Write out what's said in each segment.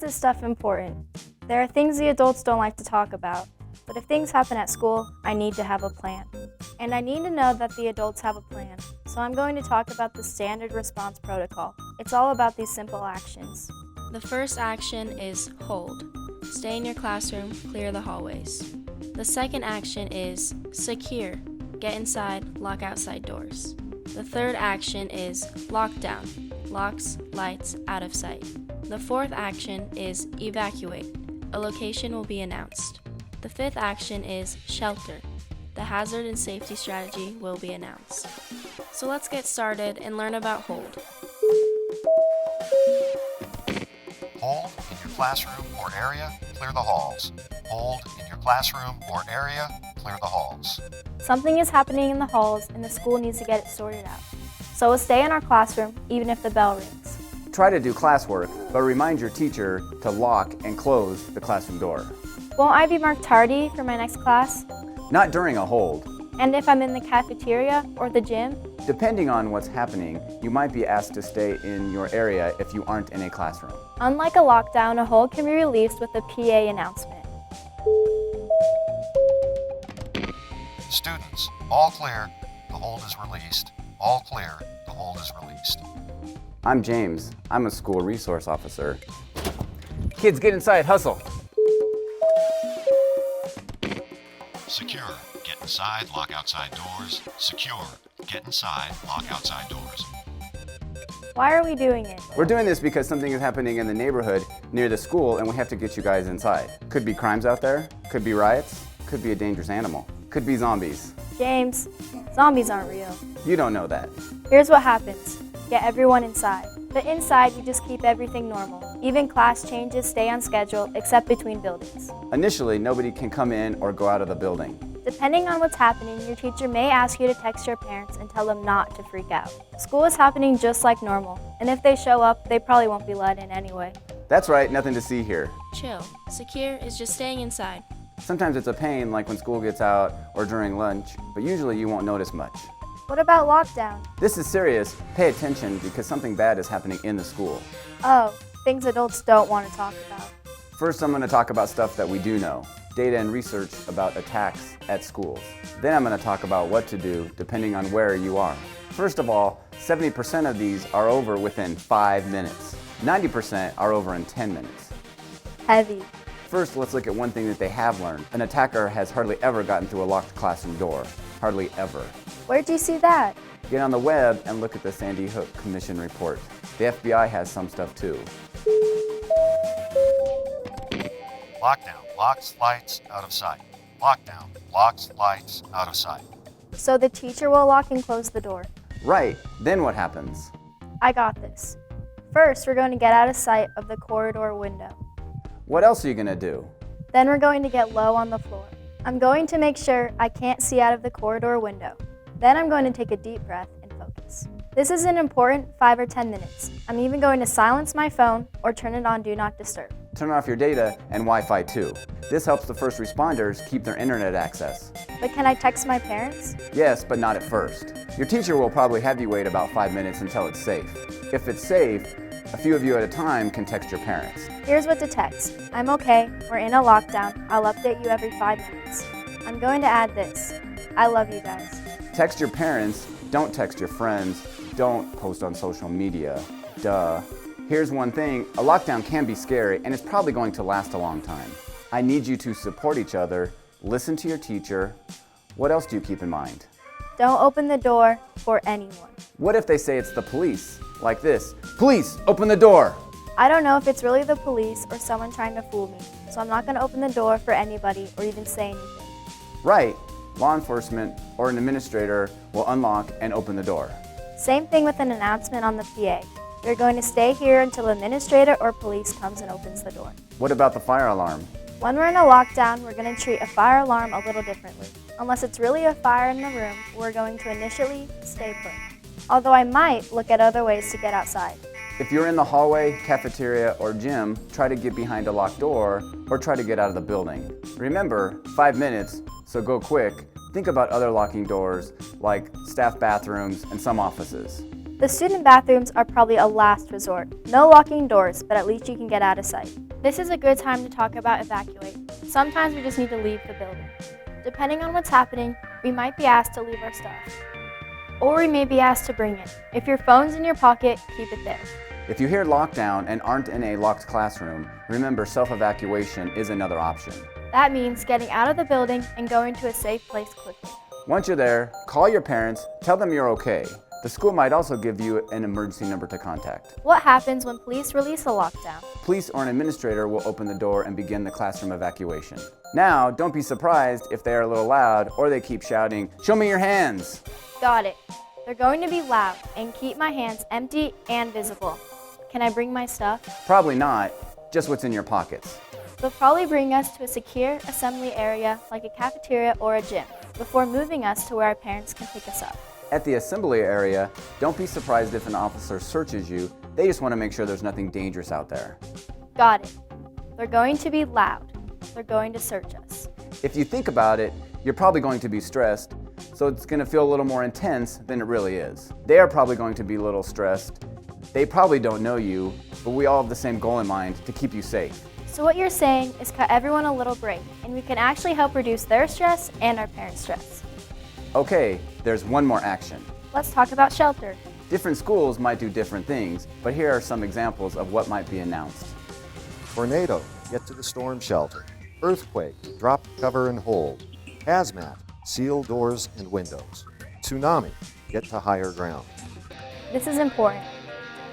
is stuff important? There are things the adults don't like to talk about. But if things happen at school, I need to have a plan. And I need to know that the adults have a plan. So I'm going to talk about the standard response protocol. It's all about these simple actions. The first action is hold. Stay in your classroom, clear the hallways. The second action is secure. Get inside, lock outside doors. The third action is lockdown. Locks, lights, out of sight. The fourth action is evacuate. A location will be announced. The fifth action is shelter. The hazard and safety strategy will be announced. So let's get started and learn about hold. Hold in your classroom or area, clear the halls. Hold in your classroom or area, clear the halls. Something is happening in the halls and the school needs to get it sorted out. So we'll stay in our classroom even if the bell rings. Try to do classwork, but remind your teacher to lock and close the classroom door. Won't I be marked tardy for my next class? Not during a hold. And if I'm in the cafeteria or the gym? Depending on what's happening, you might be asked to stay in your area if you aren't in a classroom. Unlike a lockdown, a hold can be released with a PA announcement. Students, all clear, the hold is released. All clear, the hold is released. I'm James. I'm a school resource officer. Kids, get inside, hustle. Secure, get inside, lock outside doors. Secure, get inside, lock outside doors. Why are we doing it? We're doing this because something is happening in the neighborhood near the school and we have to get you guys inside. Could be crimes out there, could be riots, could be a dangerous animal, could be zombies. James, zombies aren't real. You don't know that. Here's what happens. Get everyone inside. But inside, you just keep everything normal. Even class changes stay on schedule, except between buildings. Initially, nobody can come in or go out of the building. Depending on what's happening, your teacher may ask you to text your parents and tell them not to freak out. School is happening just like normal, and if they show up, they probably won't be let in anyway. That's right, nothing to see here. Chill. Secure is just staying inside. Sometimes it's a pain, like when school gets out or during lunch, but usually you won't notice much. What about lockdown? This is serious. Pay attention because something bad is happening in the school. Oh, things adults don't want to talk about. First, I'm going to talk about stuff that we do know. Data and research about attacks at schools. Then I'm going to talk about what to do depending on where you are. First of all, 70% of these are over within 5 minutes. 90% are over in 10 minutes. Heavy. First, let's look at one thing that they have learned. An attacker has hardly ever gotten through a locked classroom door. Hardly ever. Where'd you see that? Get on the web and look at the Sandy Hook Commission report. The FBI has some stuff too. Lockdown, locks, lights, out of sight. Lockdown, locks, lights, out of sight. So the teacher will lock and close the door. Right, then what happens? I got this. First, we're going to get out of sight of the corridor window. What else are you going to do? Then we're going to get low on the floor. I'm going to make sure I can't see out of the corridor window. Then I'm going to take a deep breath and focus. This is an important 5 or 10 minutes. I'm even going to silence my phone or turn it on Do Not Disturb. Turn off your data and Wi-Fi too. This helps the first responders keep their internet access. But can I text my parents? Yes, but not at first. Your teacher will probably have you wait about 5 minutes until it's safe. If it's safe, a few of you at a time can text your parents. Here's what to text. I'm okay, we're in a lockdown, I'll update you every 5 minutes. I'm going to add this. I love you guys. Text your parents, don't text your friends, don't post on social media. Duh. Here's one thing, a lockdown can be scary and it's probably going to last a long time. I need you to support each other, listen to your teacher. What else do you keep in mind? Don't open the door for anyone. What if they say it's the police? Like this, police, open the door. I don't know if it's really the police or someone trying to fool me, so I'm not going to open the door for anybody or even say anything. Right, law enforcement or an administrator will unlock and open the door. Same thing with an announcement on the PA. You're going to stay here until an administrator or police comes and opens the door. What about the fire alarm? When we're in a lockdown, we're going to treat a fire alarm a little differently. Unless it's really a fire in the room, we're going to initially stay put. Although I might look at other ways to get outside. If you're in the hallway, cafeteria, or gym, try to get behind a locked door or try to get out of the building. Remember, 5 minutes, so go quick. Think about other locking doors like staff bathrooms and some offices. The student bathrooms are probably a last resort. No locking doors, but at least you can get out of sight. This is a good time to talk about evacuate. Sometimes we just need to leave the building. Depending on what's happening, we might be asked to leave our stuff. Or we may be asked to bring it. If your phone's in your pocket, keep it there. If you hear lockdown and aren't in a locked classroom, remember self-evacuation is another option. That means getting out of the building and going to a safe place quickly. Once you're there, call your parents, tell them you're okay. The school might also give you an emergency number to contact. What happens when police release a lockdown? Police or an administrator will open the door and begin the classroom evacuation. Now, don't be surprised if they are a little loud or they keep shouting, "Show me your hands!" Got it. They're going to be loud and keep my hands empty and visible. Can I bring my stuff? Probably not, just what's in your pockets. They'll probably bring us to a secure assembly area like a cafeteria or a gym before moving us to where our parents can pick us up. At the assembly area, don't be surprised if an officer searches you. They just want to make sure there's nothing dangerous out there. Got it. They're going to be loud. They're going to search us. If you think about it, you're probably going to be stressed, so it's going to feel a little more intense than it really is. They are probably going to be a little stressed. They probably don't know you, but we all have the same goal in mind, to keep you safe. So what you're saying is cut everyone a little break, and we can actually help reduce their stress and our parents' stress. Okay, there's one more action. Let's talk about shelter. Different schools might do different things, but here are some examples of what might be announced. Tornado, get to the storm shelter. Earthquake, drop, cover, and hold. Hazmat, seal doors and windows. Tsunami, get to higher ground. This is important.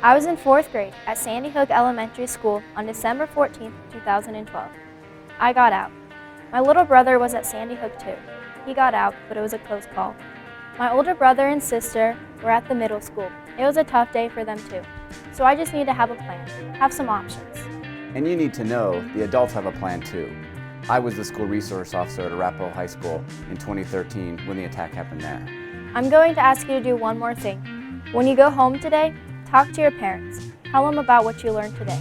I was in 4th grade at Sandy Hook Elementary School on December 14, 2012. I got out. My little brother was at Sandy Hook too. He got out, but it was a close call. My older brother and sister were at the middle school. It was a tough day for them too. So I just need to have a plan, have some options. And you need to know the adults have a plan too. I was the school resource officer at Arapahoe High School in 2013 when the attack happened there. I'm going to ask you to do one more thing. When you go home today, talk to your parents. Tell them about what you learned today.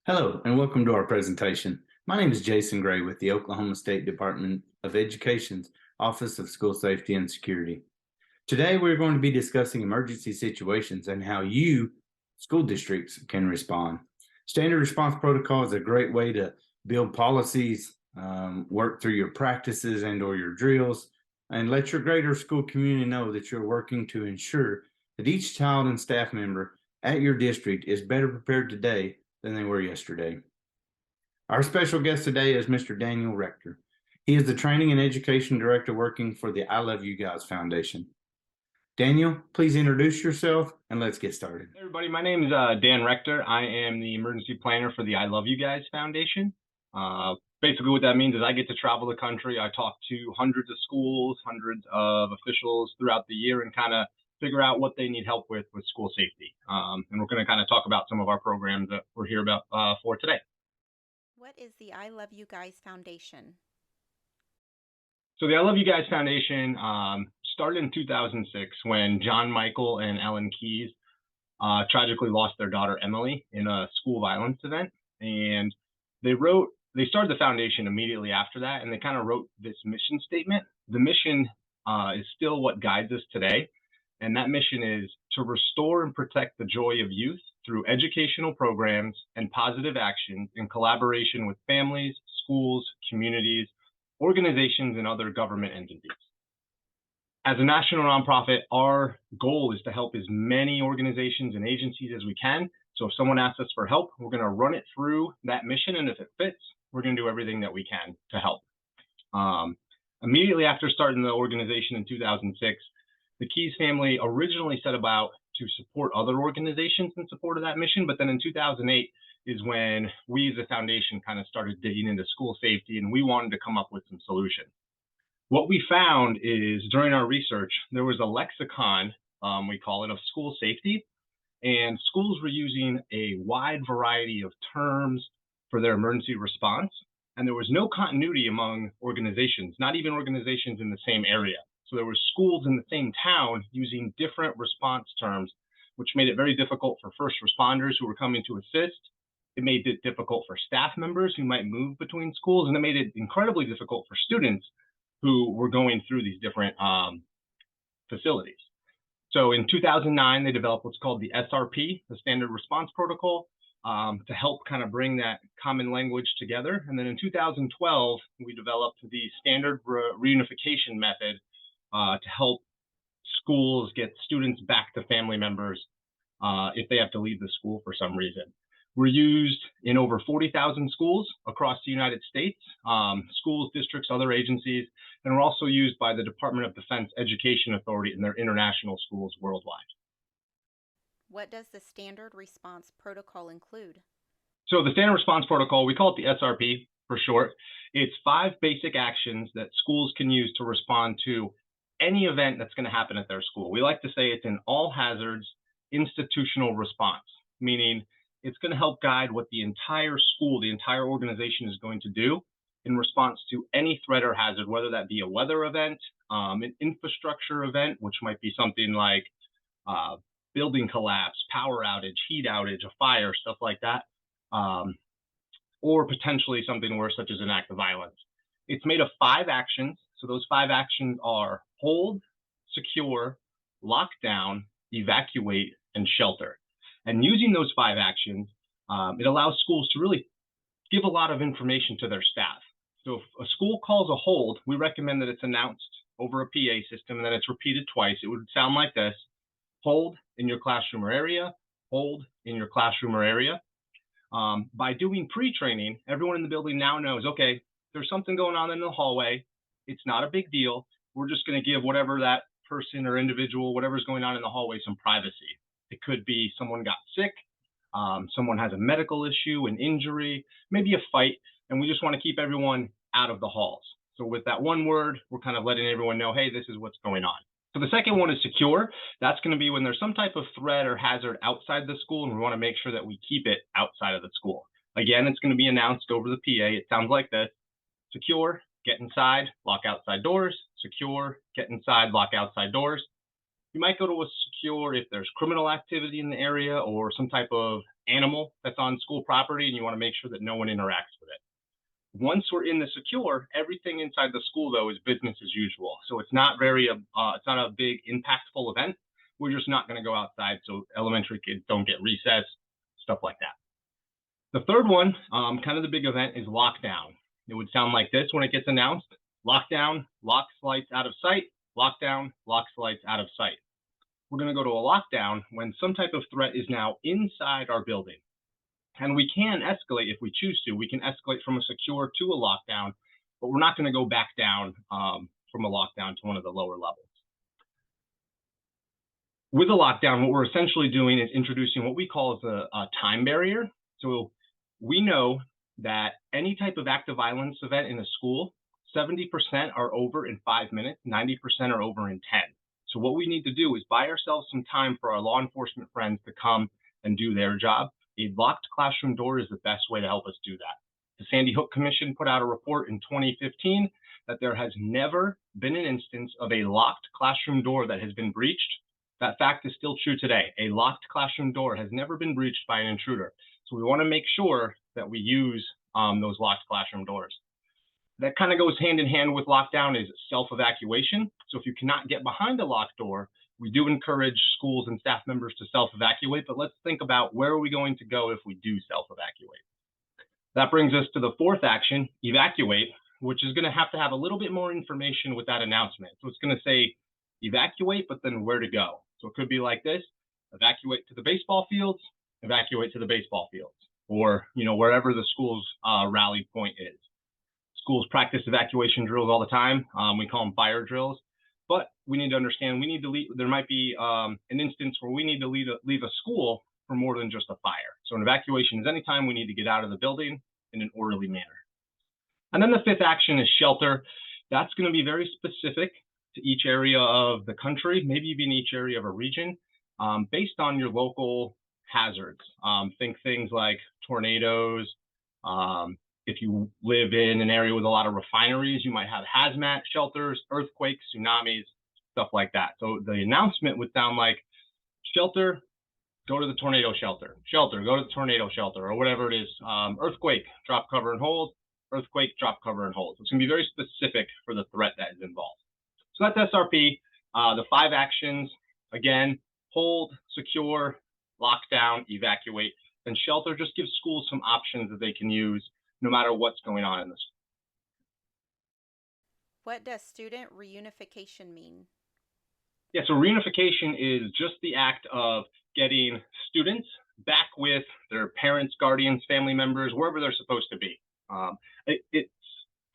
Hello, and welcome to our presentation. My name is Jason Gray with the Oklahoma State Department of Education's Office of School Safety and Security. Today, we're going to be discussing emergency situations and how you, school districts, can respond. Standard response protocol is a great way to build policies, work through your practices and or your drills, and let your greater school community know that you're working to ensure that each child and staff member at your district is better prepared today than they were yesterday. Our special guest today is Mr. Daniel Rector. He is the Training and Education Director working for the I Love You Guys Foundation. Daniel, please introduce yourself and let's get started. Hey everybody, my name is Dan Rector. I am the emergency planner for the I Love You Guys Foundation. Basically what that means is I get to travel the country. I talk to hundreds of schools, hundreds of officials throughout the year and kind of figure out what they need help with school safety. And we're going to kind of talk about some of our programs that we're here about for today. What is the I Love You Guys Foundation? So the I Love You Guys Foundation started in 2006 when John Michael and Ellen Keyes tragically lost their daughter Emily in a school violence event. And they started the foundation immediately after that, and they kind of wrote this mission statement. The mission is still what guides us today. And that mission is to restore and protect the joy of youth through educational programs and positive actions in collaboration with families, schools, communities, organizations, and other government entities. As a national nonprofit, our goal is to help as many organizations and agencies as we can. So if someone asks us for help, we're going to run it through that mission. And if it fits, we're going to do everything that we can to help. Immediately after starting the organization in 2006, the Keyes family originally set about to support other organizations in support of that mission. But then in 2008 is when we as a foundation kind of started digging into school safety, and we wanted to come up with some solutions. What we found is during our research, there was a lexicon, we call it, of school safety, and schools were using a wide variety of terms for their emergency response. And there was no continuity among organizations, not even organizations in the same area. So there were schools in the same town using different response terms, which made it very difficult for first responders who were coming to assist. It made it difficult for staff members who might move between schools, and it made it incredibly difficult for students who were going through these different facilities. So in 2009, they developed what's called the SRP, the Standard Response Protocol, to help kind of bring that common language together. And then in 2012, we developed the Standard Reunification Method to help schools get students back to family members if they have to leave the school for some reason. We're used in over 40,000 schools across the United States, schools, districts, other agencies, and we're also used by the Department of Defense Education Authority in their international schools worldwide. What does the Standard Response Protocol include? So the Standard Response Protocol, we call it the SRP for short. It's 5 basic actions that schools can use to respond to any event that's going to happen at their school. We like to say it's an all hazards institutional response, meaning it's going to help guide what the entire school, the entire organization is going to do in response to any threat or hazard, whether that be a weather event, an infrastructure event, which might be something like building collapse, power outage, heat outage, a fire, stuff like that, or potentially something worse, such as an act of violence. It's made of 5 actions. So those 5 actions are hold, secure, lock down, evacuate, and shelter. And using those 5 actions, it allows schools to really give a lot of information to their staff. So if a school calls a hold, we recommend that it's announced over a PA system and that it's repeated twice. It would sound like this: hold in your classroom or area, hold in your classroom or area. By doing pre-training, everyone in the building now knows, okay, there's something going on in the hallway. It's not a big deal. We're just going to give whatever that person or individual, whatever's going on in the hallway, some privacy. It could be someone got sick, someone has a medical issue, an injury, maybe a fight, and we just want to keep everyone out of the halls. So with that one word, we're kind of letting everyone know, hey, this is what's going on. So the second one is secure. That's going to be when there's some type of threat or hazard outside the school, and we want to make sure that we keep it outside of the school. Again, it's going to be announced over the PA. It sounds like this: secure, get inside, lock outside doors. Secure, get inside, lock outside doors. You might go to a secure if there's criminal activity in the area or some type of animal that's on school property, and you want to make sure that no one interacts with it. Once we're in the secure, everything inside the school, though, is business as usual. So it's not it's not a big impactful event. We're just not going to go outside, so elementary kids don't get recess, stuff like that. The third one, kind of the big event, is lockdown. It would sound like this when it gets announced: lockdown, locks lights out of sight, lockdown, locks lights out of sight. We're going to go to a lockdown when some type of threat is now inside our building. And we can escalate if we choose to. We can escalate from a secure to a lockdown, but we're not going to go back down from a lockdown to one of the lower levels. With a lockdown, what we're essentially doing is introducing what we call a time barrier. So we know that any type of active violence event in a school, 70% are over in 5 minutes, 90% are over in 10. So what we need to do is buy ourselves some time for our law enforcement friends to come and do their job. A locked classroom door is the best way to help us do that. The Sandy Hook Commission put out a report in 2015 that there has never been an instance of a locked classroom door that has been breached. That fact is still true today. A locked classroom door has never been breached by an intruder. So we want to make sure that we use those locked classroom doors. That kind of goes hand in hand with lockdown is self-evacuation. So if you cannot get behind a locked door, we do encourage schools and staff members to self-evacuate, but let's think about where are we going to go if we do self-evacuate. That brings us to the fourth action, evacuate, which is going to have a little bit more information with that announcement. So it's going to say evacuate, but then where to go. So it could be like this: evacuate to the baseball fields, evacuate to the baseball fields, or wherever the school's rally point is. Schools practice evacuation drills all the time. We call them fire drills. But we need to understand there might be an instance where we need to leave a school for more than just a fire. So an evacuation is anytime we need to get out of the building in an orderly manner. And then the fifth action is shelter. That's going to be very specific to each area of the country, maybe even each area of a region, based on your local hazards. Think things like tornadoes. If you live in an area with a lot of refineries, you might have hazmat shelters, earthquakes, tsunamis, stuff like that. So the announcement would sound like: shelter, go to the tornado shelter. Shelter, go to the tornado shelter, or whatever it is. Earthquake, drop, cover, and hold. earthquake, drop, cover, and hold. So it's going to be very specific for the threat that is involved. So that's SRP. The 5 actions, again, hold, secure, lock down, evacuate, and shelter just gives schools some options that they can use no matter what's going on in the school. What does student reunification mean? Yeah, so reunification is just the act of getting students back with their parents, guardians, family members, wherever they're supposed to be. It's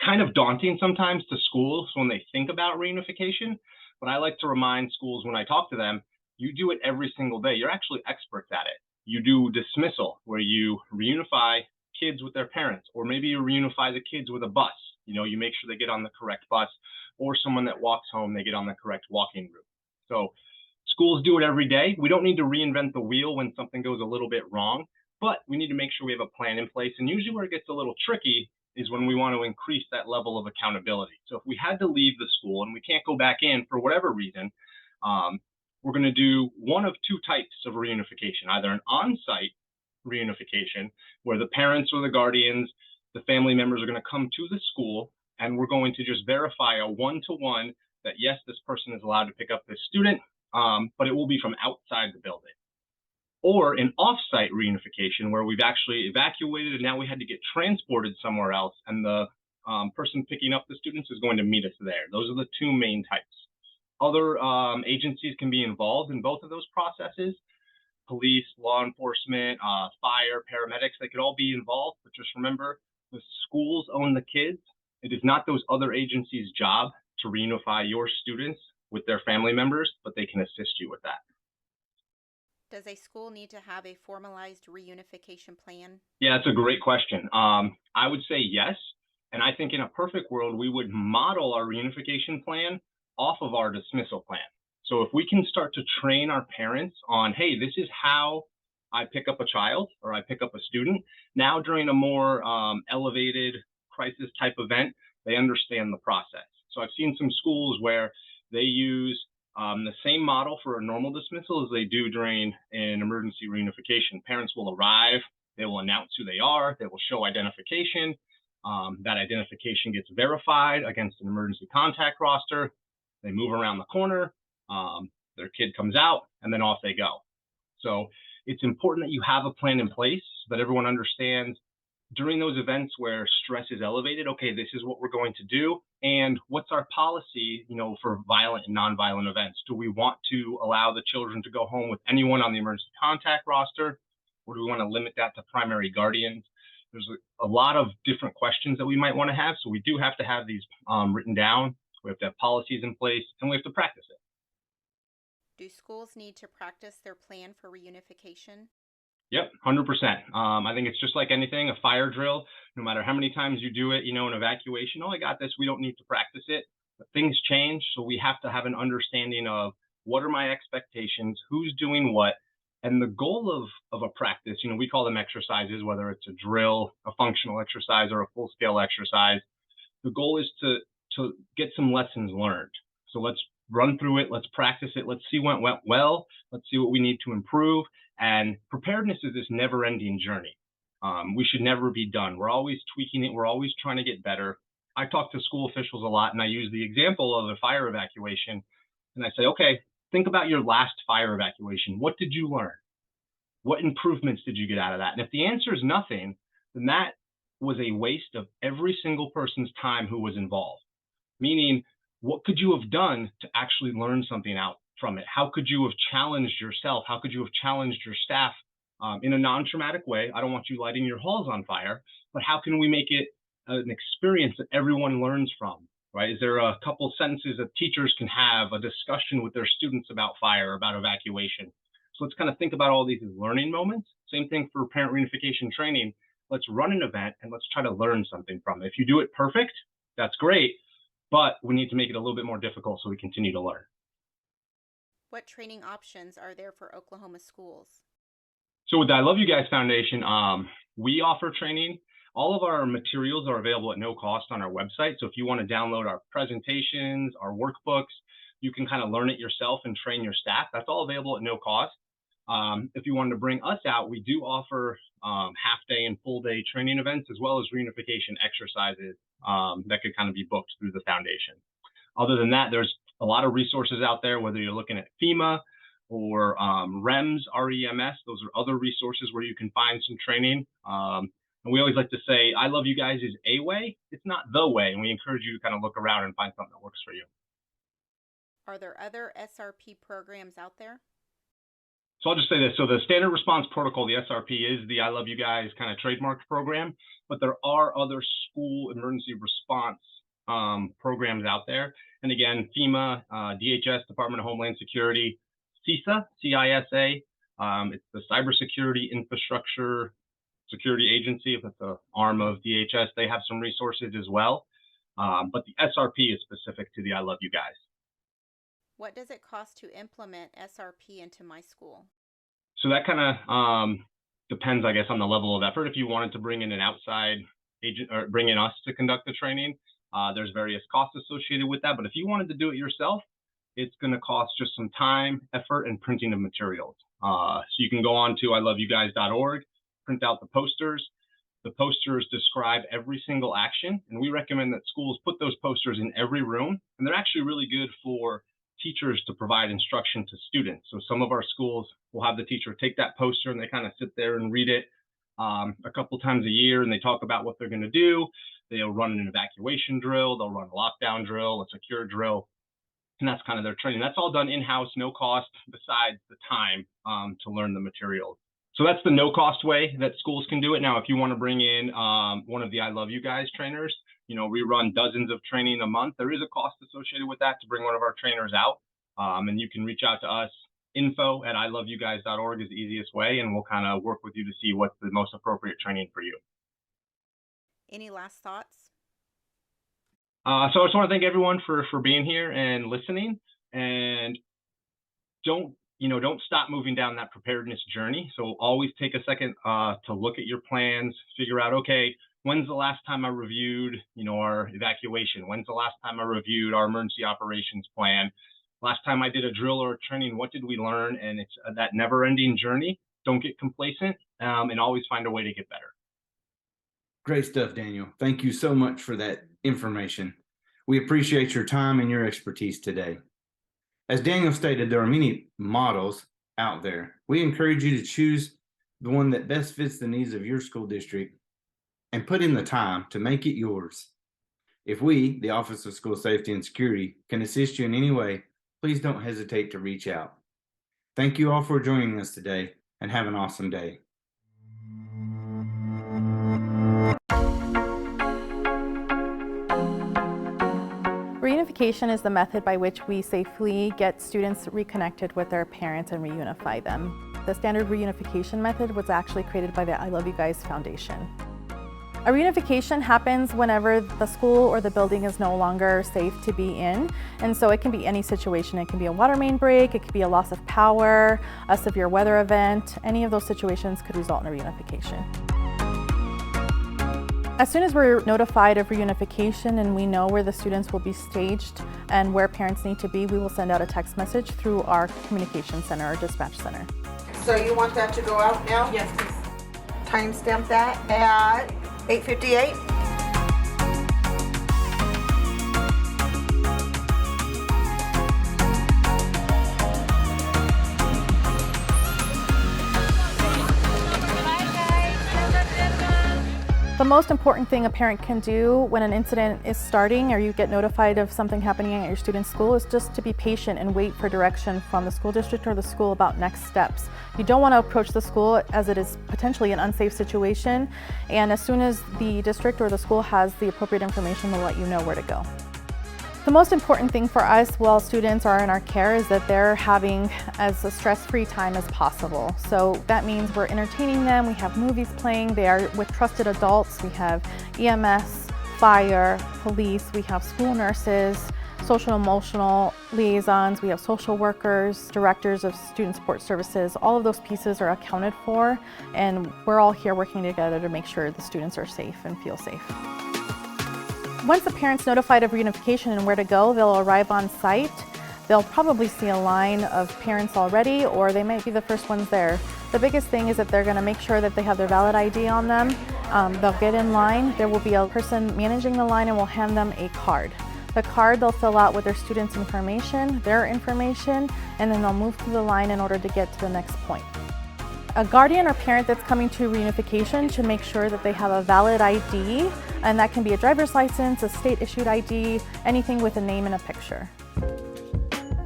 kind of daunting sometimes to schools when they think about reunification, but I like to remind schools when I talk to them, you do it every single day. You're actually experts at it. You do dismissal, where you reunify kids with their parents, or maybe you reunify the kids with a bus. You know, you make sure they get on the correct bus, or someone that walks home, they get on the correct walking route. So schools do it every day. We don't need to reinvent the wheel when something goes a little bit wrong, but we need to make sure we have a plan in place. And usually where it gets a little tricky is when we want to increase that level of accountability. So if we had to leave the school and we can't go back in for whatever reason, we're going to do one of 2 types of reunification, either an on-site reunification, where the parents or the guardians, the family members are going to come to the school, and we're going to just verify a one-to-one that yes, this person is allowed to pick up this student, but it will be from outside the building. Or an off-site reunification where we've actually evacuated and now we had to get transported somewhere else, and the person picking up the students is going to meet us there. Those are the 2 main types. Other agencies can be involved in both of those processes. Police, law enforcement, fire, paramedics, they could all be involved, but just remember, the schools own the kids. It is not those other agencies' job to reunify your students with their family members, but they can assist you with that. Does a school need to have a formalized reunification plan? Yeah, that's a great question. I would say yes. And I think in a perfect world, we would model our reunification plan off of our dismissal plan. So if we can start to train our parents on, hey, this is how I pick up a child or I pick up a student. Now during a more elevated crisis type event, they understand the process. So I've seen some schools where they use the same model for a normal dismissal as they do during an emergency reunification. Parents will arrive, they will announce who they are, they will show identification. That identification gets verified against an emergency contact roster. They move around the corner, their kid comes out, and then off they go. So it's important that you have a plan in place so that everyone understands during those events where stress is elevated, okay, this is what we're going to do. And what's our policy, for violent and nonviolent events? Do we want to allow the children to go home with anyone on the emergency contact roster? Or do we want to limit that to primary guardians? There's a lot of different questions that we might want to have. So we do have to have these written down. We have to have policies in place, and we have to practice it. Do schools need to practice their plan for reunification? Yep, 100%. I think it's just like anything, a fire drill. No matter how many times you do it, an evacuation, I got this, we don't need to practice it. But things change, so we have to have an understanding of what are my expectations, who's doing what, and the goal of a practice, we call them exercises, whether it's a drill, a functional exercise, or a full-scale exercise. The goal is to get some lessons learned. So let's run through it, let's practice it, let's see what went well, let's see what we need to improve. And preparedness is this never-ending journey. We should never be done. We're always tweaking it. We're always trying to get better. I talk to school officials a lot, and I use the example of a fire evacuation. And I say, okay, think about your last fire evacuation. What did you learn? What improvements did you get out of that? And if the answer is nothing, then that was a waste of every single person's time who was involved. Meaning, what could you have done to actually learn something out from it? How could you have challenged yourself? How could you have challenged your staff in a non-traumatic way? I don't want you lighting your halls on fire, but how can we make it an experience that everyone learns from, right? Is there a couple sentences that teachers can have a discussion with their students about fire, about evacuation? So let's kind of think about all these as learning moments. Same thing for parent reunification training. Let's run an event and let's try to learn something from it. If you do it perfect, that's great, but we need to make it a little bit more difficult so we continue to learn. What training options are there for Oklahoma schools? So with the I Love You Guys Foundation, we offer training. All of our materials are available at no cost on our website. So if you want to download our presentations, our workbooks, you can kind of learn it yourself and train your staff. That's all available at no cost. If you wanted to bring us out, we do offer half-day and full-day training events, as well as reunification exercises that could kind of be booked through the foundation. Other than that, there's a lot of resources out there, whether you're looking at FEMA or REMS, REMS. Those are other resources where you can find some training. And we always like to say, I Love You Guys is a way. It's not the way. And we encourage you to kind of look around and find something that works for you. Are there other SRP programs out there? So I'll just say this. So the Standard Response Protocol, the SRP, is the I Love You Guys kind of trademarked program, but there are other school emergency response programs out there. And again, FEMA, DHS, Department of Homeland Security, CISA, CISA, it's the Cybersecurity Infrastructure Security Agency, if it's an arm of DHS, they have some resources as well. But the SRP is specific to the I Love You Guys. What does it cost to implement SRP into my school? So that kind of depends, I guess, on the level of effort. If you wanted to bring in an outside agent or bring in us to conduct the training, there's various costs associated with that. But if you wanted to do it yourself, it's going to cost just some time, effort, and printing of materials. So you can go on to iloveyoguys.org, print out the posters. The posters describe every single action, and we recommend that schools put those posters in every room. And they're actually really good for teachers to provide instruction to students. So some of our schools will have the teacher take that poster and they kind of sit there and read it a couple times a year, and they talk about what they're going to do. They'll run an evacuation drill, they'll run a lockdown drill, a secure drill, and that's kind of their training. That's all done in-house, no cost, besides the time to learn the materials. So that's the no-cost way that schools can do it. Now, if you want to bring in one of the I Love You Guys trainers, you know, we run dozens of training a month. There is a cost associated with that to bring one of our trainers out. And you can reach out to us. info@iloveyoguys.org is the easiest way, and we'll kind of work with you to see what's the most appropriate training for you. Any last thoughts? So I just want to thank everyone for being here and listening. And don't stop moving down that preparedness journey. So always take a second to look at your plans, figure out, okay, when's the last time I reviewed, our evacuation? When's the last time I reviewed our emergency operations plan? Last time I did a drill or a training, what did we learn? And it's that never-ending journey. Don't get complacent and always find a way to get better. Great stuff, Daniel. Thank you so much for that information. We appreciate your time and your expertise today. As Daniel stated, there are many models out there. We encourage you to choose the one that best fits the needs of your school district and put in the time to make it yours. If we, the Office of School Safety and Security, can assist you in any way, please don't hesitate to reach out. Thank you all for joining us today, and have an awesome day. Reunification is the method by which we safely get students reconnected with their parents and reunify them. The standard reunification method was actually created by the I Love You Guys Foundation. A reunification happens whenever the school or the building is no longer safe to be in, and so it can be any situation. It can be a water main break, it could be a loss of power, a severe weather event. Any of those situations could result in a reunification. As soon as we're notified of reunification and we know where the students will be staged and where parents need to be, we will send out a text message through our communication center or dispatch center. So you want that to go out now? Yes, please. Timestamp that at 8:58. The most important thing a parent can do when an incident is starting or you get notified of something happening at your student's school is just to be patient and wait for direction from the school district or the school about next steps. You don't want to approach the school as it is potentially an unsafe situation, and as soon as the district or the school has the appropriate information, they'll let you know where to go. The most important thing for us while students are in our care is that they're having as a stress-free time as possible. So that means we're entertaining them, we have movies playing, they are with trusted adults, we have EMS, fire, police, we have school nurses, social and emotional liaisons, we have social workers, directors of student support services. All of those pieces are accounted for, and we're all here working together to make sure the students are safe and feel safe. Once the parent's notified of reunification and where to go, they'll arrive on site. they'll probably see a line of parents already, or they might be the first ones there. The biggest thing is that they're going to make sure that they have their valid ID on them. They'll get in line. There will be a person managing the line and will hand them a card. The card they'll fill out with their students' information, their information, and then they'll move through the line in order to get to the next point. A guardian or parent that's coming to reunification should make sure that they have a valid ID, and that can be a driver's license, a state-issued ID, anything with a name and a picture.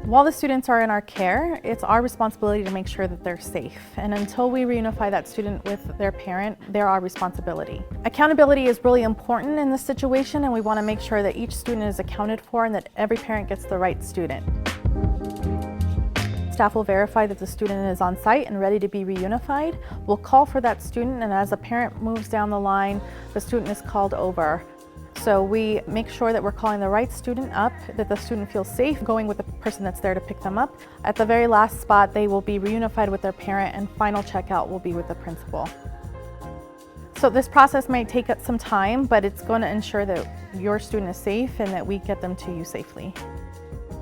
While the students are in our care, it's our responsibility to make sure that they're safe. And until we reunify that student with their parent, they're our responsibility. Accountability is really important in this situation, and we want to make sure that each student is accounted for and that every parent gets the right student. Staff will verify that the student is on site and ready to be reunified. We'll call for that student, and as a parent moves down the line, the student is called over. So we make sure that we're calling the right student up, that the student feels safe going with the person that's there to pick them up. At the very last spot, they will be reunified with their parent, and final checkout will be with the principal. So this process may take some time, but it's going to ensure that your student is safe and that we get them to you safely.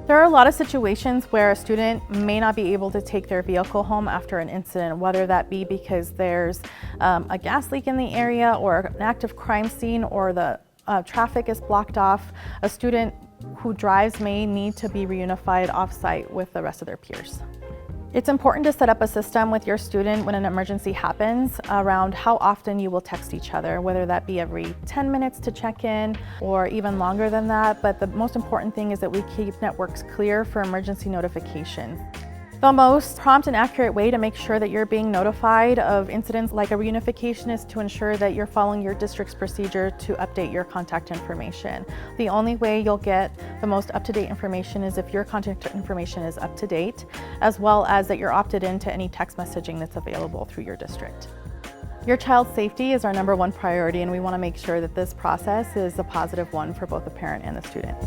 There are a lot of situations where a student may not be able to take their vehicle home after an incident, whether that be because there's a gas leak in the area or an active crime scene, or the traffic is blocked off. A student who drives may need to be reunified off-site with the rest of their peers. It's important to set up a system with your student when an emergency happens around how often you will text each other, whether that be every 10 minutes to check in or even longer than that. But the most important thing is that we keep networks clear for emergency notification. The most prompt and accurate way to make sure that you're being notified of incidents like a reunification is to ensure that you're following your district's procedure to update your contact information. The only way you'll get the most up-to-date information is if your contact information is up to date, as well as that you're opted into any text messaging that's available through your district. Your child's safety is our #1 priority, and we want to make sure that this process is a positive one for both the parent and the student.